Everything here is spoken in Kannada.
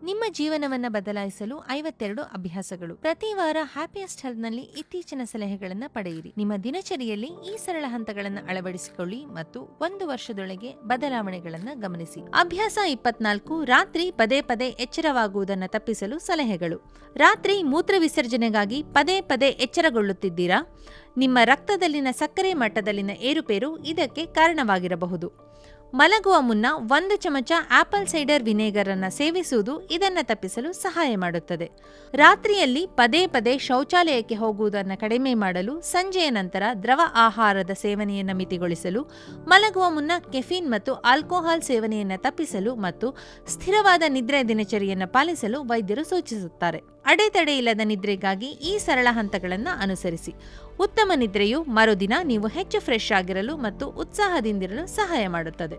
ನಿಮ್ಮ ಜೀವನವನ್ನ ಬದಲಾಯಿಸಲು 52 ಅಭ್ಯಾಸಗಳು. ಪ್ರತಿ ವಾರ ಹ್ಯಾಪಿಯೆಸ್ಟ್ ಹೆಲ್ತ್ ನಲ್ಲಿ ಇತ್ತೀಚಿನ ಸಲಹೆಗಳನ್ನು ಪಡೆಯಿರಿ. ನಿಮ್ಮ ದಿನಚರಿಯಲ್ಲಿ ಈ ಸರಳ ಹಂತಗಳನ್ನು ಅಳವಡಿಸಿಕೊಳ್ಳಿ ಮತ್ತು 1 ವರ್ಷದೊಳಗೆ ಬದಲಾವಣೆಗಳನ್ನು ಗಮನಿಸಿ. ಅಭ್ಯಾಸ 24. ರಾತ್ರಿ ಪದೇ ಪದೇ ಎಚ್ಚರವಾಗುವುದನ್ನು ತಪ್ಪಿಸಲು ಸಲಹೆಗಳು. ರಾತ್ರಿ ಮೂತ್ರ ವಿಸರ್ಜನೆಗಾಗಿ ಪದೇ ಪದೇ ಎಚ್ಚರಗೊಳ್ಳುತ್ತಿದ್ದೀರಾ? ನಿಮ್ಮ ರಕ್ತದಲ್ಲಿನ ಸಕ್ಕರೆ ಮಟ್ಟದಲ್ಲಿನ ಏರುಪೇರು ಇದಕ್ಕೆ ಕಾರಣವಾಗಿರಬಹುದು. ಮಲಗುವ ಮುನ್ನ 1 ಚಮಚ ಆಪಲ್ ಸೈಡರ್ ವಿನೆಗರ್ ಅನ್ನು ಸೇವಿಸುವುದು ಇದನ್ನು ತಪ್ಪಿಸಲು ಸಹಾಯ ಮಾಡುತ್ತದೆ. ರಾತ್ರಿಯಲ್ಲಿ ಪದೇ ಪದೇ ಶೌಚಾಲಯಕ್ಕೆ ಹೋಗುವುದನ್ನು ಕಡಿಮೆ ಮಾಡಲು, ಸಂಜೆಯ ನಂತರ ದ್ರವ ಆಹಾರದ ಸೇವನೆಯನ್ನು ಮಿತಿಗೊಳಿಸಲು, ಮಲಗುವ ಮುನ್ನ ಕೆಫೀನ್ ಮತ್ತು ಆಲ್ಕೋಹಾಲ್ ಸೇವನೆಯನ್ನು ತಪ್ಪಿಸಲು ಮತ್ತು ಸ್ಥಿರವಾದ ನಿದ್ರೆ ದಿನಚರಿಯನ್ನು ಪಾಲಿಸಲು ವೈದ್ಯರು ಸೂಚಿಸುತ್ತಾರೆ. ಅಡೆತಡೆ ಇಲ್ಲದ ನಿದ್ರೆಗಾಗಿ ಈ ಸರಳ ಹಂತಗಳನ್ನು ಅನುಸರಿಸಿ. ಉತ್ತಮ ನಿದ್ರೆಯು ಮರುದಿನ ನೀವು ಹೆಚ್ಚು ಫ್ರೆಶ್ ಆಗಿರಲು ಮತ್ತು ಉತ್ಸಾಹದಿಂದಿರಲು ಸಹಾಯ ಮಾಡುತ್ತದೆ.